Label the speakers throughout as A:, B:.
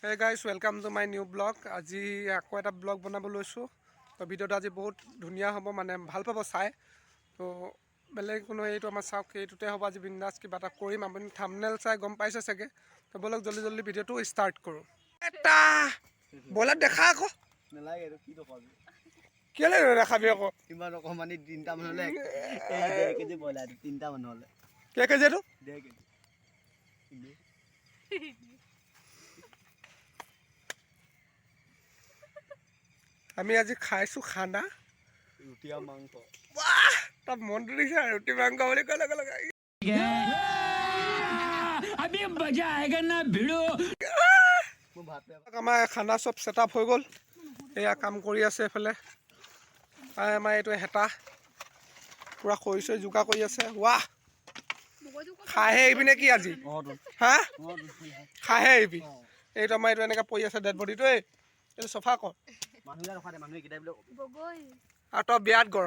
A: Hey guys, welcome to my new vlog. আজি আকৌ এটা ব্লগ বনাব লৈছো। তো ভিডিওটা আজি বহুত ধুনিয়া হ'ব মানে ভাল পাব চাই। তো বেলেগ কোনো এইটো আমাৰ চাওক এইটোতে হ'ব আজি বিন্দাস কিবা এটা কৰিম আপুনি থাম্বনেল চাই গম পাইছে চাগে। তো বলক জলদি জলদি ভিডিওটো ষ্টাৰ্ট কৰো। এটা বলা দেখা আকৌ নালাগে আৰু কি দেখাবি কেলে দেখাবি আকৌ কিমান ৰকম মানে তিনটা মানুহলে এই 1 কেজি বলা তিনটা মানুহলে কে কেজি তো 1 কেজি আমি আজি খাইছো খানা ৰুটি আৰু মাংস বাহ তা মনটো দিছে ৰুটি মাংস বুলি কলে কলে अभी मजा आएगा ना भिड़ो আমাৰ খানা সব সেটআপ হৈ গল এয়া কাম কৰি আছে এফালে আমাৰ এইটো হেতা পুৰা খৰিছে জুকা কৰি আছে वाह খাহে ইবিনে কি আজি হা খাহে ইবি এইটো আমাৰ এইটো এনেকা পৰি আছে ডেড বডিটো এইটো সফা কৰ মানুহ ৰখা দে মানুহ কিটা বগৈ আৰু তো বিয়াত কৰ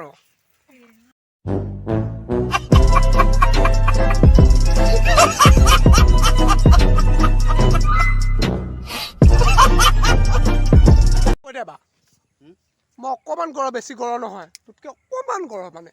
A: ওদেবা মই অকমান কৰ বেছি কৰ নহয় তুতকে অকমান কৰ মানে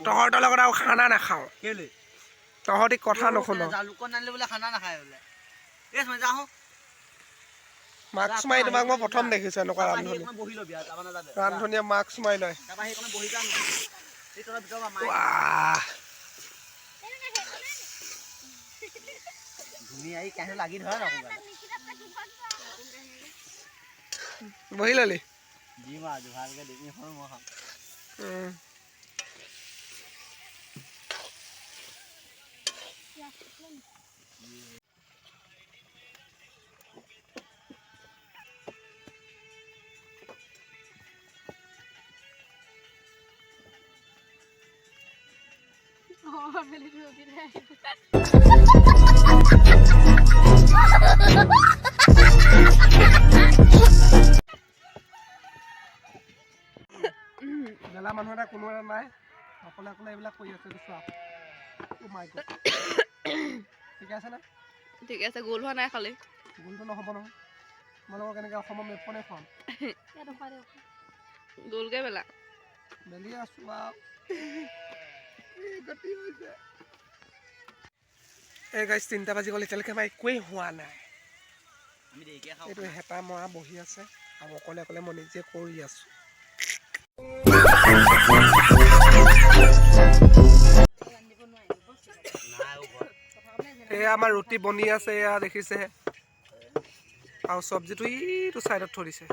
A: তহতৰ লগত আৰু খানা নাখাও কেলে তহতি কথা নশুনো জালুকন আনিলে বলে খানা নাখায় বলে এস মই যাও মাস্ক মাই তোমাক মই প্ৰথম দেখিছো এনেকুৱা ৰান্ধনী বহিলো বিয়া যাব না যাবে ৰান্ধনীয়ে মাস্ক মাই লয় তাবা হে কোনে বহি যান এই তোৰা ভিতৰ মাই ধুনি আই কাহে লাগি ধৰা ৰাখো বহি ললি জি মা আজ ভালকে দেখি হল মই খাম বেলা মানুহ এটা কোনো নাই অকলে অকলে এইবিলাক কৰি আছে চোৱা ও মাই গড ঠিক আছে না ঠিক আছে গোল হোৱা নাই খালি গোলটো নহব নহয় মই কেনেকৈ অসমৰ মেপখনে খুৱাম গোলকে বেলা বেলি আছো গতি হৈছে এই গাইছ 3টা বাজি গ'ল এতিয়ালৈকে আমাৰ একোৱেই হোৱা নাই আমি দেৰিকে খাওঁ এইটো হেতা মৰা বহি আছে আৰু অকলে অকলে মই নিজে কৰি আছো এয়া আমাৰ ৰুটি বনি আছে এয়া দেখিছে আৰু চব্জিটো ইটো সাইডত থৈ দিছে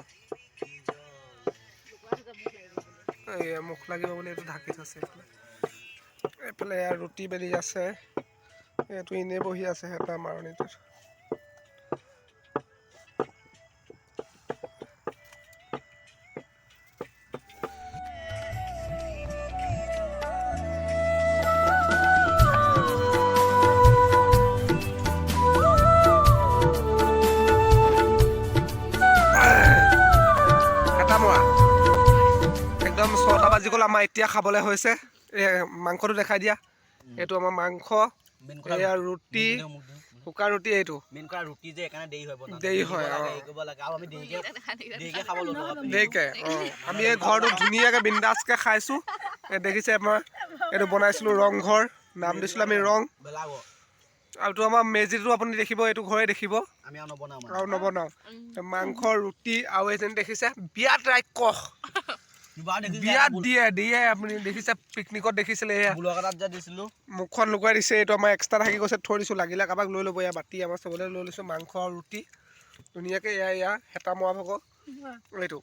A: এয়া মুখ লাগিব বুলি এইটো ঢাকি থৈছে এফালে এয়া ৰুটি বেলি আছে এইটো ইনে বহি আছে হেতা মাৰণিটোত একদম 6টা বাজি গ'ল আমাৰ এতিয়া খাবলৈ হৈছে মাংসটো দেখাই দিয়া এইটো আমাৰ মাংস এয়া ৰুটি শুকা ৰুটি এইটো মেন কৰা ৰুটি যে একাৰণে দেৰি হয় এই কৰিব লাগে আৰু আমি দেৰিকে খাব ললো দেৰিকে আমি এই ঘৰটো ধুনীয়াকে বিন্দাসকে খাইছো দেখিছে আমাৰ এইটো বনাইছিলো ৰংঘৰ নাম দিছিলো আমি ৰং আৰু তো আমাৰ মেজিটো আপুনি দেখিব এইটো ঘৰে দেখিব আমি আৰু নবনাও মাংস ৰুটি আৰু এজন দেখিছে বিয়াত ৰাইক বিয়াত দিয়ে আপুনি দেখিছে পিকনিকত দেখিছিলে বুলকাটাত যা দিছিলো মুখখন লুকুৱাই দিছে এইটো আমাৰ এক্সট্ৰা থাকি গৈছে থৈ দিছো লাগিলে কাবাক লৈ ল'ব এয়া বাতি আমাৰ চবলে লৈ লৈছো মাংস আৰু ৰুটি ধুনীয়াকে এয়া হেতা মৰা ভগ এইটো